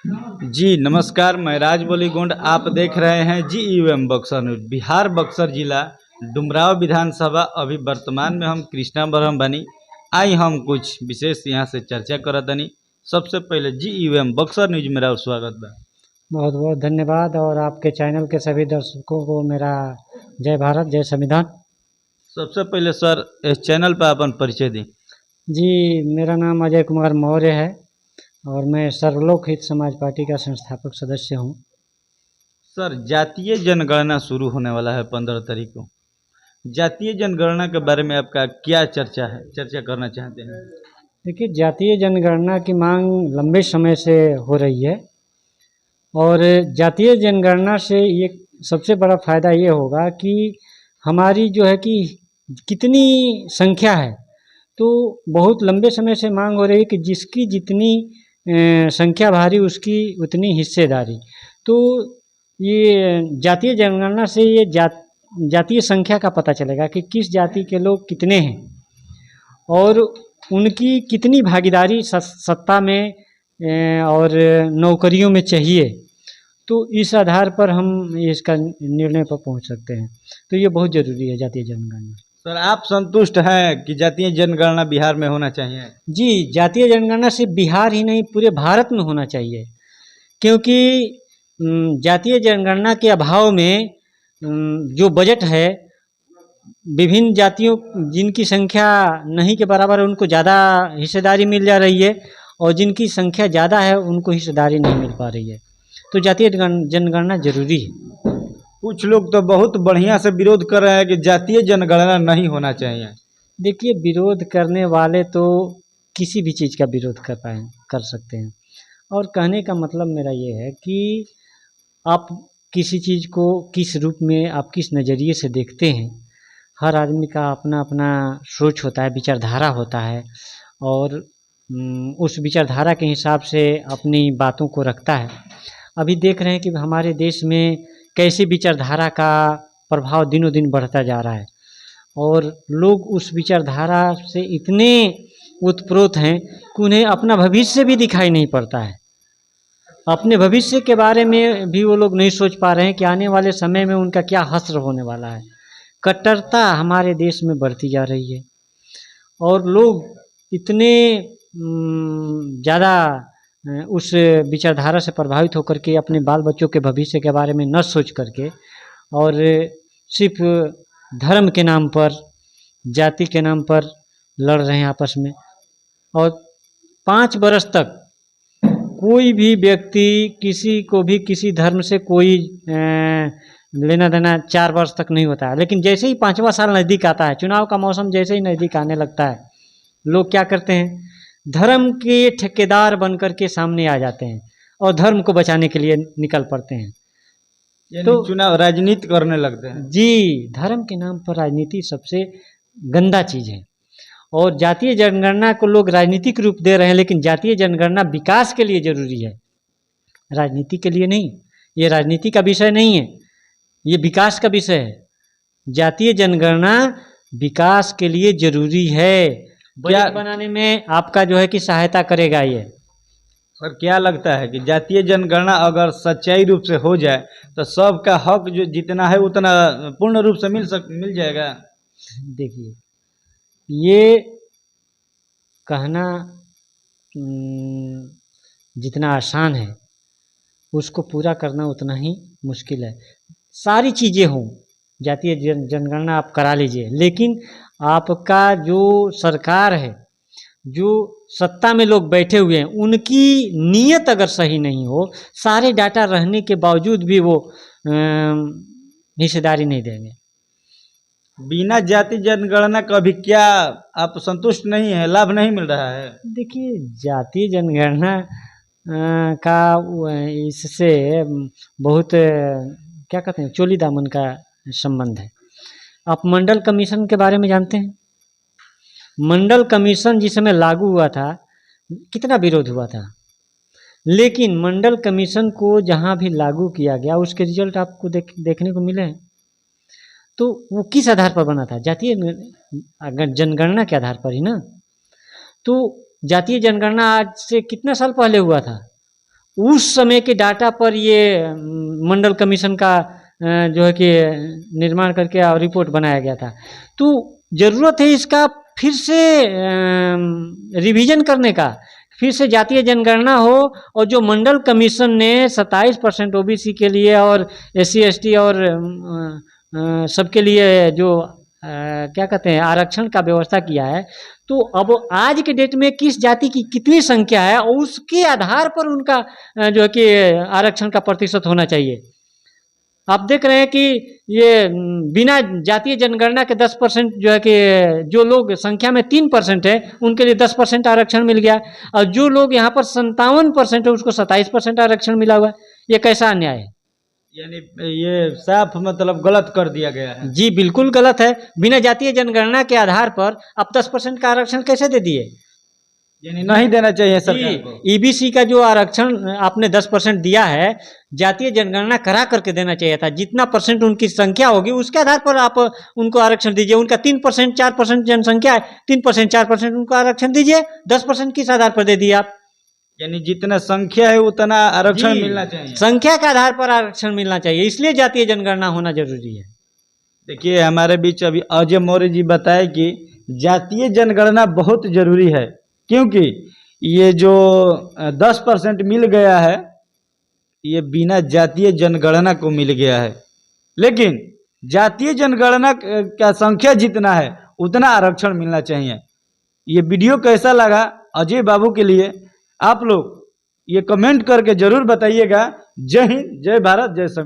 जी नमस्कार, मैं राज बोलीगुंड। आप देख रहे हैं GUM बक्सर न्यूज। बिहार बक्सर जिला डुमराव विधानसभा अभी वर्तमान में हम कृष्णा बरहम बनी आई हम कुछ विशेष यहाँ से चर्चा करतनी। सबसे पहले GUM बक्सर न्यूज में मेरा स्वागत बा। बहुत बहुत धन्यवाद और आपके चैनल के सभी दर्शकों को मेरा जय भारत जय संविधान। सबसे पहले सर इस चैनल पर अपन परिचय दी। जी, मेरा नाम अजय कुमार मौर्य है और मैं सर्वलोक हित समाज पार्टी का संस्थापक सदस्य हूँ। सर, जातीय जनगणना शुरू होने वाला है 15 तारीख को। जातीय जनगणना के बारे में आपका क्या चर्चा करना चाहते हैं? देखिए, जातीय जनगणना की मांग लंबे समय से हो रही है और जातीय जनगणना से ये सबसे बड़ा फ़ायदा ये होगा कि हमारी जो है कि कितनी संख्या है, तो बहुत लंबे समय से मांग हो रही है कि जिसकी जितनी संख्या भारी उसकी उतनी हिस्सेदारी। तो ये जातीय जनगणना से ये जातीय संख्या का पता चलेगा कि किस जाति के लोग कितने हैं और उनकी कितनी भागीदारी सत्ता में और नौकरियों में चाहिए। तो इस आधार पर हम इसका निर्णय पर पहुंच सकते हैं। तो ये बहुत ज़रूरी है जातीय जनगणना। सर, आप संतुष्ट हैं कि जातीय जनगणना बिहार में होना चाहिए? जी, जातीय जनगणना सिर्फ बिहार ही नहीं पूरे भारत में होना चाहिए, क्योंकि जातीय जनगणना के अभाव में जो बजट है विभिन्न जातियों जिनकी संख्या नहीं के बराबर है उनको ज़्यादा हिस्सेदारी मिल जा रही है और जिनकी संख्या ज़्यादा है उनको हिस्सेदारी नहीं मिल पा रही है। तो जातीय जनगणना जरूरी है। कुछ लोग तो बहुत बढ़िया से विरोध कर रहे हैं कि जातीय जनगणना नहीं होना चाहिए। देखिए, विरोध करने वाले तो किसी भी चीज़ का विरोध कर सकते हैं और कहने का मतलब मेरा ये है कि आप किसी चीज़ को किस रूप में आप किस नज़रिए से देखते हैं। हर आदमी का अपना अपना सोच होता है, विचारधारा होता है और उस विचारधारा के हिसाब से अपनी बातों को रखता है। अभी देख रहे हैं कि हमारे देश में कैसे विचारधारा का प्रभाव दिनों दिन बढ़ता जा रहा है और लोग उस विचारधारा से इतने उत्प्रोत हैं कि उन्हें अपना भविष्य भी दिखाई नहीं पड़ता है। अपने भविष्य के बारे में भी वो लोग नहीं सोच पा रहे हैं कि आने वाले समय में उनका क्या हश्र होने वाला है। कट्टरता हमारे देश में बढ़ती जा रही है और लोग इतने ज़्यादा उस विचारधारा से प्रभावित होकर के अपने बाल बच्चों के भविष्य के बारे में न सोच करके और सिर्फ धर्म के नाम पर, जाति के नाम पर लड़ रहे हैं आपस में। और 5 वर्ष तक कोई भी व्यक्ति किसी को भी किसी धर्म से कोई लेना देना 4 वर्ष तक नहीं होता है, लेकिन जैसे ही 5वां साल नज़दीक आता है, चुनाव का मौसम जैसे ही नज़दीक आने लगता है, लोग क्या करते हैं, धर्म के ठेकेदार बनकर के सामने आ जाते हैं और धर्म को बचाने के लिए निकल पड़ते हैं। तो चुनाव राजनीति करने लगते हैं। जी, धर्म के नाम पर राजनीति सबसे गंदा चीज़ है और जातीय जनगणना को लोग राजनीतिक रूप दे रहे हैं, लेकिन जातीय जनगणना विकास के लिए जरूरी है, राजनीति के लिए नहीं। ये राजनीति का विषय नहीं है, ये विकास का विषय है। जातीय जनगणना विकास के लिए जरूरी है। बजट बनाने में आपका जो है कि सहायता करेगा ये। सर, क्या लगता है कि जातीय जनगणना अगर सच्चाई रूप से हो जाए तो सबका हक जो जितना है उतना पूर्ण रूप से मिल जाएगा? देखिए, ये कहना जितना आसान है उसको पूरा करना उतना ही मुश्किल है। सारी चीज़ें हों, जातीय जनगणना आप करा लीजिए, लेकिन आपका जो सरकार है, जो सत्ता में लोग बैठे हुए हैं, उनकी नीयत अगर सही नहीं हो, सारे डाटा रहने के बावजूद भी वो हिस्सेदारी नहीं देंगे। बिना जाति जनगणना का भी क्या आप संतुष्ट नहीं है, लाभ नहीं मिल रहा है? देखिए, जातीय जनगणना का इससे बहुत क्या कहते हैं, चोली दामन का संबंध है। आप मंडल कमीशन के बारे में जानते हैं? मंडल कमीशन जिस समय लागू हुआ था कितना विरोध हुआ था, लेकिन मंडल कमीशन को जहाँ भी लागू किया गया उसके रिजल्ट आपको देखने को मिले हैं। तो वो किस आधार पर बना था? जातीय जनगणना के आधार पर ही ना। तो जातीय जनगणना आज से कितना साल पहले हुआ था? उस समय के डाटा पर ये मंडल कमीशन का जो है कि निर्माण करके और रिपोर्ट बनाया गया था। तो ज़रूरत है इसका फिर से रिवीजन करने का, फिर से जातीय जनगणना हो, और जो मंडल कमीशन ने 27% ओबीसी के लिए और एससी एसटी और सबके लिए जो क्या कहते हैं आरक्षण का व्यवस्था किया है, तो अब आज के डेट में किस जाति की कितनी संख्या है और उसके आधार पर उनका जो है कि आरक्षण का प्रतिशत होना चाहिए। आप देख रहे हैं कि ये बिना जातीय जनगणना के 10% जो है कि जो लोग संख्या में 3% है उनके लिए 10% आरक्षण मिल गया, और जो लोग यहाँ पर 57% है उसको 27% आरक्षण मिला हुआ है। ये कैसा अन्याय है? यानी ये साफ मतलब गलत कर दिया गया है। जी बिल्कुल गलत है। बिना जातीय जनगणना के आधार पर आप 10% का आरक्षण कैसे दे दिए? यानी नहीं देना चाहिए सरकार को। ईबीसी का जो आरक्षण आपने 10% दिया है, जातीय जनगणना करा करके देना चाहिए था। जितना परसेंट उनकी संख्या होगी उसके आधार पर आप उनको आरक्षण दीजिए। उनका 3% 4% जनसंख्या है, 3% 4% उनको आरक्षण दीजिए। 10% किस आधार पर दे दिए आप? यानी जितना संख्या है उतना आरक्षण मिलना चाहिए। संख्या के आधार पर आरक्षण मिलना चाहिए, इसलिए जातीय जनगणना होना जरूरी है। देखिए हमारे बीच अभी अजय मौर्य जी बताए कि जातीय जनगणना बहुत जरूरी है, क्योंकि ये जो 10% मिल गया है ये बिना जातीय जनगणना को मिल गया है। लेकिन जातीय जनगणना का संख्या जितना है उतना आरक्षण मिलना चाहिए। ये वीडियो कैसा लगा अजय बाबू के लिए आप लोग ये कमेंट करके जरूर बताइएगा। जय हिंद, जय भारत, जय संविधान।